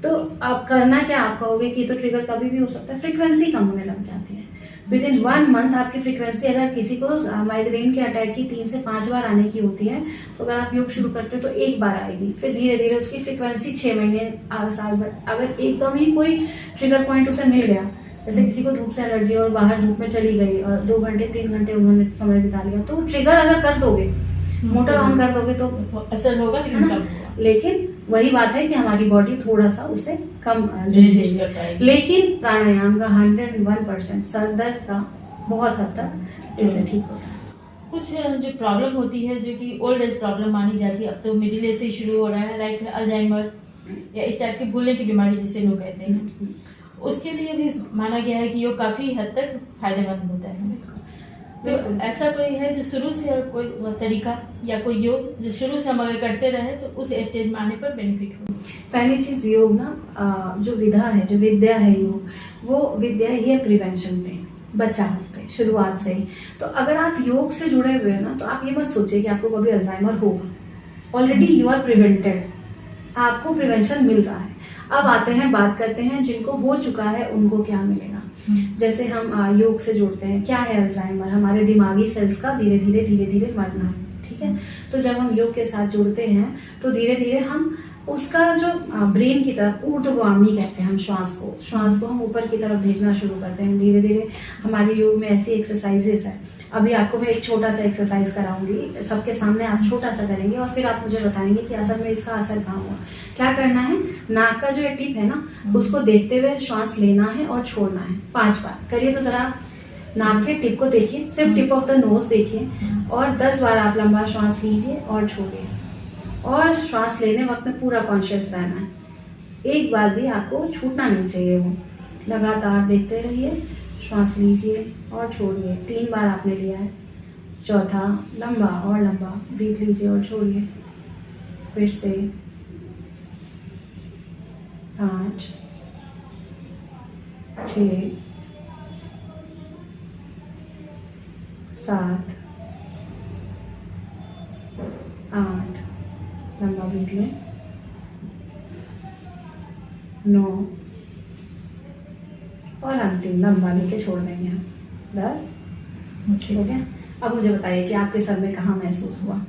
तो आप करना क्या, आप कहोगे कि तो ट्रिगर कभी भी हो सकता है, फ्रीक्वेंसी कम होने लग जाती है। विद इन 1 मंथ आपकी फ्रीक्वेंसी, अगर किसी को माइग्रेन के अटैक की 3 से 5 बार आने की होती है, तो अगर आप योग शुरू करते हो तो 1 बार आएगी, फिर धीरे धीरे उसकी फ्रीक्वेंसी 6 महीने साल भर, अगर एकदम ही कोई ट्रिगर पॉइंट उसे मिल गया, जैसे किसी को धूप से एलर्जी और बाहर धूप में चली गई और 2 घंटे 3 घंटे उन्होंने समय बिता लिया, तो ट्रिगर अगर कर दोगे, मोटर ऑन कर दोगे तो असर होगा, लेकिन कम होगा। लेकिन वही बात है कि हमारी बॉडी थोड़ा सा उसे कम रेजिस्ट कर पाएगी। लेकिन प्राणायाम का 101% सर दर्द का बहुत हद तक इससे ठीक होता है। कुछ जो प्रॉब्लम होती है, जो कि ओल्ड एज प्रॉब्लम मानी जाती है, अब तो मिडिल एज से शुरू हो रहा है, लाइक अल्जाइमर या इस टाइप की भूलने की बीमारी जिसे लोग कहते हैं, उसके लिए भी माना गया है कि योग काफी हद तक फायदेमंद होता है। तो ऐसा कोई है जो शुरू से कोई तरीका या कोई योग जो शुरू से हम अगर करते रहे तो उस स्टेज में आने पर बेनिफिट हो? पहली चीज, योग ना जो विधा है, जो विद्या है योग, वो विद्या ही है प्रिवेंशन पे, बचाव पे, शुरुआत से ही। तो अगर आप योग से जुड़े हुए हैं ना, तो आप ये मत सोचिए कि आपको कभी अल्जाइमर होगा। ऑलरेडी यू आर प्रिवेंटेड, आपको प्रिवेंशन मिल रहा है। अब आते हैं, बात करते हैं जिनको हो चुका है उनको क्या मिलेगा। जैसे हम योग से जुड़ते हैं, क्या है अल्जाइमर? हमारे दिमागी सेल्स का धीरे धीरे मरना है, ठीक है। तो जब हम योग के साथ जुड़ते हैं तो धीरे धीरे हम उसका जो ब्रेन की तरफ, ऊर्ध्वगामी कहते हैं हम श्वास को हम ऊपर की तरफ भेजना शुरू करते हैं धीरे धीरे। हमारे योग में ऐसी एक्सरसाइजेस है, अभी आपको मैं एक छोटा सा एक्सरसाइज कराऊंगी, सबके सामने आप छोटा सा करेंगे और फिर आप मुझे बताएंगे कि असल में इसका असर कहाँ हुआ। क्या करना है, नाक का जो टिप है ना, उसको देखते हुए श्वास लेना है और छोड़ना है 5 बार। करिए तो जरा, नाक के टिप को देखिए, सिर्फ टिप ऑफ द नोज देखिए, और 10 बार आप लंबा श्वास लीजिए और छोड़िए, और श्वास लेने वक्त में पूरा कॉन्शियस रहना है। एक बार भी आपको छूटना नहीं चाहिए, वो लगातार देखते रहिए, श्वास लीजिए और छोड़िए। 3 बार आपने लिया है, चौथा लंबा और लंबा ब्रीथ लीजिए और छोड़िए, फिर से 5 6 7 8 लंबा ब्रीथ लें, 9 और अंतिम लंबा लेके छोड़ देंगे हम, 10। ठीक हो गया। अब मुझे बताइए कि आपके सर में कहाँ महसूस हुआ?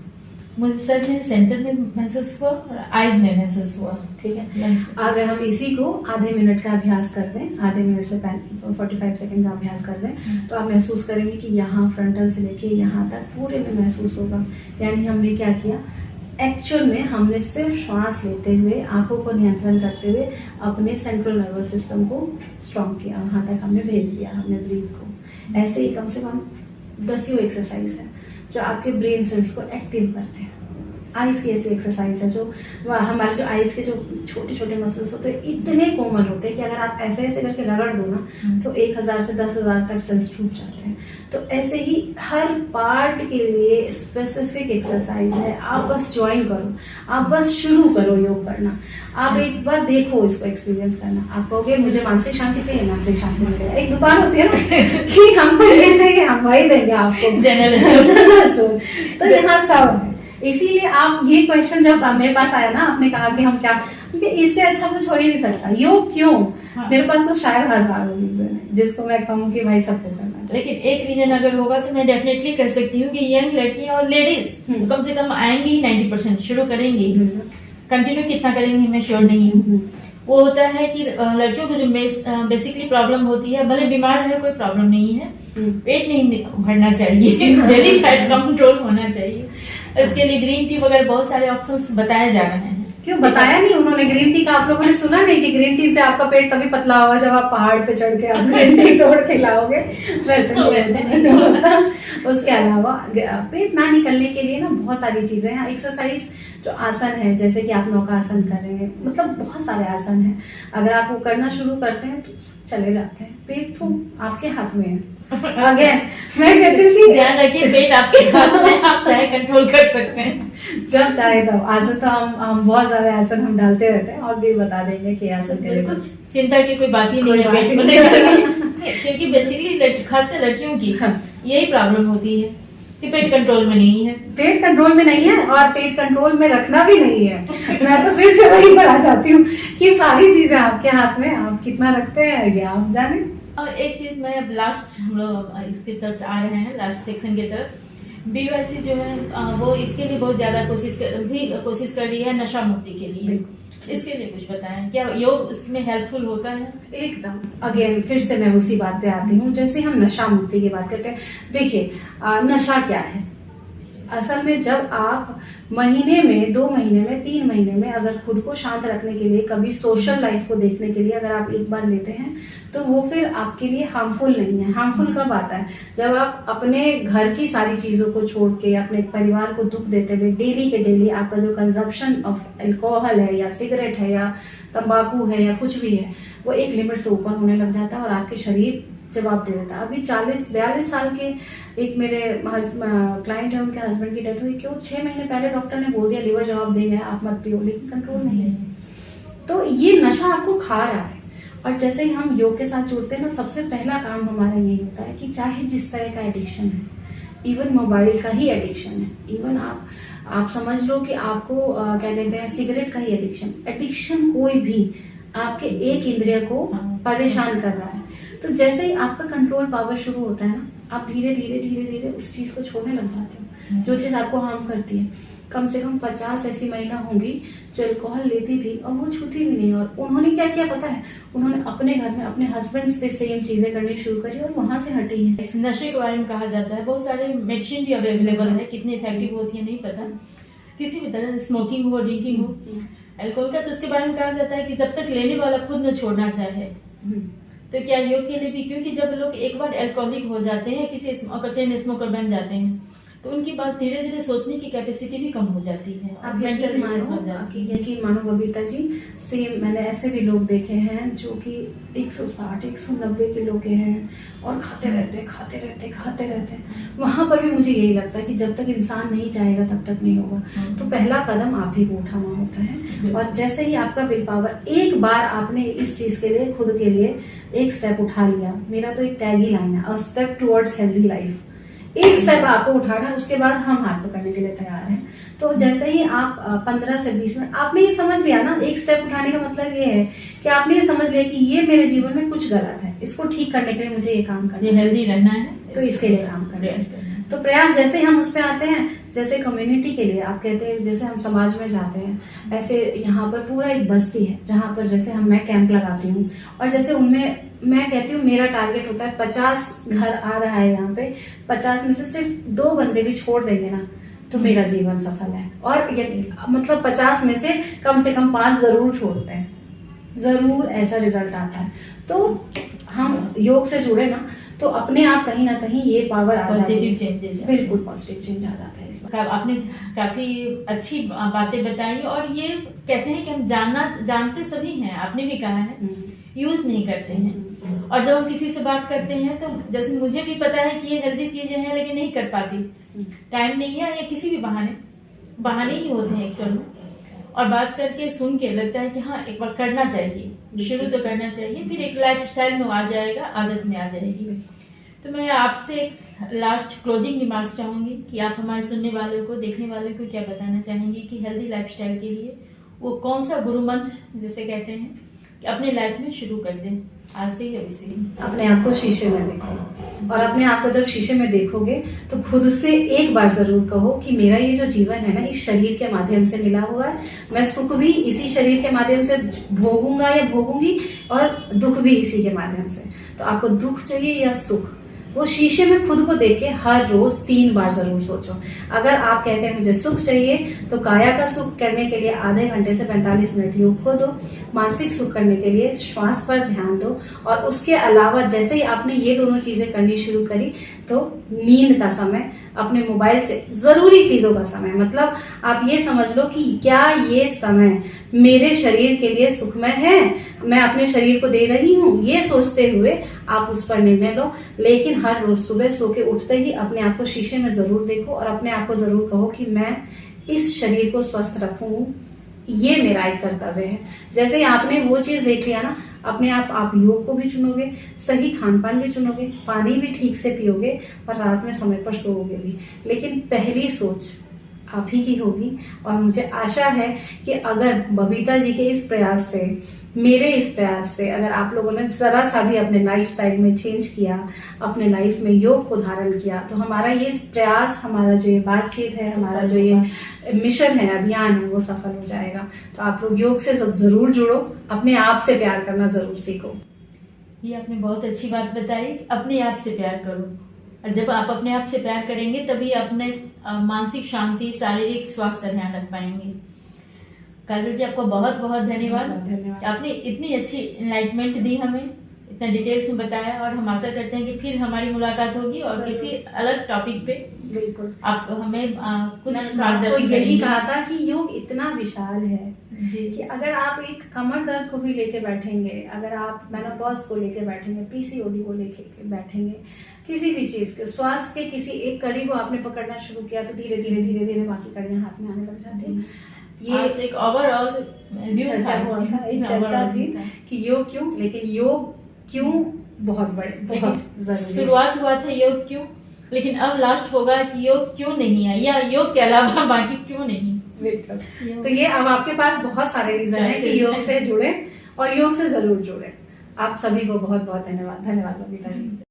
मुझे सर में सेंटर में महसूस हुआ और आईज में महसूस हुआ। ठीक है, अगर हम इसी को आधे मिनट का अभ्यास कर दें, आधे मिनट से 45 सेकंड का अभ्यास कर दें, तो आप महसूस करेंगे कि यहाँ फ्रंटल से लेके यहाँ तक पूरे में महसूस होगा। यानी हमने क्या किया, एक्चुअल में हमने सिर्फ श्वास लेते हुए, आंखों को नियंत्रण करते हुए अपने सेंट्रल नर्वस सिस्टम को स्ट्रॉन्ग किया, वहाँ तक हमने भेज दिया हमने ब्रीथ को। ऐसे ही कम से कम 10 एक्सरसाइज है जो आपके ब्रेन सेल्स को एक्टिव करते हैं। आइस की ऐसी एक्सरसाइज है जो हमारे जो आइस के जो छोटे छोटे मसल्स होते हैं इतने कोमल होते हैं कि अगर आप ऐसे ऐसे करके रगड़ दो ना, तो 1000 से 10,000 तक सेल्स टूट जाते हैं। तो ऐसे ही हर पार्ट के लिए स्पेसिफिक एक्सरसाइज है। आप बस ज्वाइन करो, आप बस शुरू करो योग करना। आप एक बार देखो, इसको एक्सपीरियंस करना। आप कहोगे मुझे मानसिक शांति चाहिए, मानसिक शांति मिलेगा। एक दुकान होती है ना कि हमको ये चाहिए, हम वही देंगे आपको, जनरल स्टोर। तो यहाँ सब है। इसीलिए आप ये क्वेश्चन जब मेरे पास आया ना, आपने कहा कि हम क्या, इससे अच्छा कुछ हो ही नहीं सकता। योग क्यों? मेरे पास तो शायद हजारों रीजन है जिसको मैं कहूँ कि भाई सबको करना चाहिए। लेकिन एक रीजन अगर होगा तो मैं डेफिनेटली कर सकती हूँ कि यंग लड़कियां और लेडीज कम से कम आएंगी, 90% शुरू करेंगी। कंटिन्यू कितना करेंगी मैं श्योर नहीं हूँ। वो होता है कि लड़कियों को जो बेसिकली प्रॉब्लम होती है, भले बीमार रहे कोई प्रॉब्लम नहीं है, पेट नहीं भरना चाहिए, डेली फैट कंट्रोल होना चाहिए। इसके लिए ग्रीन टी वगैरह बहुत सारे ऑप्शंस बताए जा रहे हैं। क्यों बताया नहीं उन्होंने? ग्रीन टी का आप लोगों ने सुना नहीं कि ग्रीन टी से आपका पेट तभी पतला होगा जब आप पहाड़ पे चढ़ के आप ग्रीन टी तोड़ के लाओगे, वैसे नहीं होता। उसके अलावा पेट ना निकलने के लिए ना बहुत सारी चीजें हैं। एक्सरसाइज जो आसन है, जैसे कि आप नौकासन कर रहे हैं, मतलब बहुत सारे आसन हैं। अगर आप वो करना शुरू करते हैं तो चले जाते हैं। पेट तो आपके हाथ में है। अगेन मैं कहती हूँ कि ध्यान रखिए, पेट आपके हाथ में, आप चाहे कंट्रोल कर सकते हैं जब चाहे तब। आसन तो हम बहुत सारे आसन हम डालते रहते हैं और भी बता देंगे कि आसन करें। कुछ चिंता की कोई बात ही नहीं है पेट को लेकर, क्योंकि बेसिकली खास से लड़कियों की यही प्रॉब्लम होती है कि पेट कंट्रोल में नहीं है। पेट कंट्रोल में नहीं है और पेट कंट्रोल में रखना भी नहीं है। मैं तो फिर से वही पर आ जाती हूँ कि सारी चीजें आपके हाथ में, आप कितना रखते हैं ये आप जाने। और एक चीज मैं अब लास्ट हम लोग इसकी तरफ आ रहे हैं, लास्ट सेक्शन की तरफ। BYC जो है वो इसके लिए बहुत ज्यादा कोशिश कर रही है नशा मुक्ति के लिए। इसके लिए कुछ बताएं, क्या योग उसमें हेल्पफुल होता है? एकदम अगेन फिर से मैं उसी बात पे आती हूँ, जैसे हम नशा मुक्ति की बात करते हैं। देखिए नशा क्या है, असल में जब आप महीने में, 2 महीने में, 3 महीने में अगर खुद को शांत रखने के लिए, कभी सोशल लाइफ को देखने के लिए अगर आप एक बार लेते हैं तो वो फिर आपके लिए हार्मफुल नहीं है। हार्मफुल कब आता है? जब आप अपने घर की सारी चीजों को छोड़ के अपने परिवार को दुख देते हुए डेली के डेली आपका जो कंजप्शन ऑफ अल्कोहल है या सिगरेट है या तंबाकू है या कुछ भी है, वो एक लिमिट से ऊपर होने लग जाता है और आपके शरीर जवाब दे देता है। अभी 40-42 साल के एक मेरे क्लाइंट है, उनके हस्बैंड की डेथ हुई। क्यों? 6 महीने पहले डॉक्टर ने बोल दिया लिवर जवाब दे गया, आप मत पियो, लेकिन कंट्रोल नहीं है। तो ये नशा आपको खा रहा है। और जैसे ही हम योग के साथ जुड़ते हैं ना, सबसे पहला काम हमारा यही होता है कि चाहे जिस तरह का एडिक्शन है, इवन मोबाइल का ही एडिक्शन है, इवन आप समझ लो कि आपको क्या कहते हैं, सिगरेट का ही एडिक्शन कोई भी आपके एक इंद्रिय को परेशान कर रहा है। तो जैसे ही आपका कंट्रोल पावर शुरू होता है ना, आप धीरे धीरे धीरे धीरे उस चीज को छोड़ने लग जाते हो जो चीज आपको हार्म करती है। कम से कम 50 ऐसी महिला होंगी जो अल्कोहल लेती थी और वो छूती भी नहीं। और उन्होंने क्या किया पता है? उन्होंने अपने घर में अपने हस्बैंड्स पे सेम चीजें करनी शुरू करी और वहां से हटी है। इस नशे के बारे में कहा जाता है, बहुत सारे मेडिसिन भी अवेलेबल है, कितनी इफेक्टिव होती है नहीं पता। किसी भी तरह स्मोकिंग हो, ड्रिंकिंग हो, अल्कोहल का, तो उसके बारे में कहा जाता है कि जब तक लेने वाला खुद न छोड़ना चाहे। तो क्या योग के लिए भी? क्योंकि जब लोग एक बार अल्कोहलिक हो जाते हैं, किसी चेन स्मोकर बन जाते हैं, तो उनकी बात धीरे धीरे सोचने की कैपेसिटी भी कम हो जाती है। आप यकीन मानो बबीता जी, सेम मैंने ऐसे भी लोग देखे हैं जो कि 160-190 किलो के हैं और खाते रहते। वहां पर भी मुझे यही लगता है कि जब तक इंसान नहीं चाहेगा तब तक नहीं होगा। तो पहला कदम आप ही को उठाना होता है। और जैसे ही आपका विल पावर, एक बार आपने इस चीज के लिए, खुद के लिए एक स्टेप उठा लिया, मेरा तो एक टैग ही लाइन है, a step towards healthy life. एक स्टेप आपको उठाना, उसके बाद हम हाथ पकड़ने के लिए तैयार हैं। तो जैसे ही आप 15 से 20 मिनट, आपने ये समझ लिया ना, एक स्टेप उठाने का मतलब ये है कि आपने ये समझ लिया कि ये मेरे जीवन में कुछ गलत है, इसको ठीक करने के लिए मुझे ये काम करना है, हेल्दी रहना है, तो इसके लिए काम करना है। तो प्रयास जैसे हम उस पे आते हैं, जैसे कम्युनिटी के लिए आप कहते हैं, जैसे हम समाज में जाते हैं, ऐसे यहाँ पर पूरा एक बस्ती है जहाँ पर जैसे मैं कैंप लगाती हूँ और जैसे उनमें मैं कहती हूँ मेरा टारगेट होता है 50 घर आ रहा है यहाँ पे, 50 में से सिर्फ 2 बंदे भी छोड़ देंगे ना तो मेरा जीवन सफल है। और मतलब 50 में से कम 5 जरूर छोड़ते हैं, जरूर ऐसा रिजल्ट आता है। तो हम योग से जुड़े ना तो अपने आप कहीं ना कहीं ये पावर आ जाती है, पॉजिटिव चेंजेस, बिल्कुल पॉजिटिव चेंज आ जाता है। इसमें आपने काफी अच्छी बातें बताई और ये कहते हैं कि हम जानते सभी हैं, आपने भी कहा है, यूज नहीं करते हैं। और जब हम किसी से बात करते हैं तो जैसे मुझे भी पता है कि ये हेल्दी चीजें हैं लेकिन नहीं कर पाती, टाइम नहीं है या किसी भी बहाने ही होते हैं एक्चुअल में। और बात करके सुन के लगता है कि हाँ एक बार करना चाहिए, शुरू तो करना चाहिए, फिर एक लाइफ स्टाइल में आ जाएगा, आदत में आ जाएगी। तो मैं आपसे एक लास्ट क्लोजिंग रिमार्क चाहूंगी कि आप हमारे सुनने वालों को, देखने वालों को क्या बताना चाहेंगे कि हेल्दी लाइफस्टाइल के लिए वो कौन सा गुरु मंत्र जैसे कहते हैं कि अपने लाइफ में शुरू कर दें आज से ही, अभी से ही। अपने आप को शीशे में देखो और अपने आप को जब शीशे में देखोगे तो खुद से एक बार जरूर कहो कि मेरा ये जो जीवन है ना, इस शरीर के माध्यम से मिला हुआ है, मैं सुख भी इसी शरीर के माध्यम से भोगूंगा या भोगूंगी और दुख भी इसी के माध्यम से। तो आपको दुख चाहिए या सुख, वो शीशे में खुद को देख के हर रोज 3 बार जरूर सोचो। अगर आप कहते हैं मुझे सुख चाहिए तो काया का सुख करने के लिए आधे घंटे से 45 मिनट योग को दो, मानसिक सुख करने के लिए श्वास पर ध्यान दो, और उसके अलावा जैसे ही आपने ये दोनों चीजें करनी शुरू करी तो नींद का समय, अपने मोबाइल से जरूरी चीजों का समय, मतलब आप ये समझ लो कि क्या ये समय मेरे शरीर के लिए सुखमय है, मैं अपने शरीर को दे रही हूँ, ये सोचते हुए आप उस पर निर्णय लो। लेकिन हर रोज सुबह सो के उठते ही अपने आप को शीशे में जरूर देखो और अपने आप को जरूर कहो कि मैं इस शरीर को स्वस्थ रखूं, ये मेरा एक कर्तव्य है। जैसे ही आपने वो चीज देख लिया ना, अपने आप योग को भी चुनोगे, सही खान पान भी चुनोगे, पानी भी ठीक से पियोगे और रात में समय पर सोओगे भी। लेकिन पहली सोच आप ही की होगी। और मुझे आशा है कि अगर बबीता जी के इस प्रयास से, मेरे इस प्रयास से अगर आप लोगों ने जरा सा भी अपने लाइफ स्टाइल में चेंज किया, अपने लाइफ में योग को धारण किया, तो हमारा ये प्रयास, हमारा जो ये बातचीत है, हमारा जो ये मिशन है, अभियान है, वो सफल हो जाएगा। तो आप लोग योग से सब जरूर जुड़ो, अपने आप से प्यार करना जरूर सीखो। ये आपने बहुत अच्छी बात बताई, अपने आप से प्यार करो। और जब आप अपने आप से प्यार करेंगे तभी अपने मानसिक शांति, शारीरिक स्वास्थ्य का ध्यान रख पाएंगे। काजल जी, आपको बहुत बहुत धन्यवाद। आपने इतनी अच्छी एनलाइटमेंट दी हमें, इतना डिटेल्स में बताया, और हम आशा करते हैं कि फिर हमारी मुलाकात होगी और किसी अलग टॉपिक पे बिल्कुल आप हमें कुछ मार्गदर्शन। यही कहा था कि योग इतना विशाल है जी कि अगर आप एक कमर दर्द को भी लेके बैठेंगे, अगर आप मेनोपॉज को लेके बैठेंगे, पीसीओडी को लेके बैठेंगे, किसी भी चीज के स्वास्थ्य के किसी एक कड़ी को आपने पकड़ना शुरू किया तो धीरे धीरे धीरे धीरे बाकी कड़ियां हाथ में आने लग जाती हैं। ये एक ओवरऑल चर्चा थी कि योग क्यों, लेकिन योग क्यों बहुत बड़े, बहुत जरूरी। शुरुआत हुआ था योग क्यों, लेकिन अब लास्ट होगा कि योग क्यों नहीं है, या योग के अलावा बाकी क्यों नहीं। बिल्कुल। तो ये अब आपके पास बहुत सारे रीजन है कि योग से जुड़े और योग से जरूर जुड़े। आप सभी को बहुत बहुत धन्यवाद। धन्यवाद बबीता जी।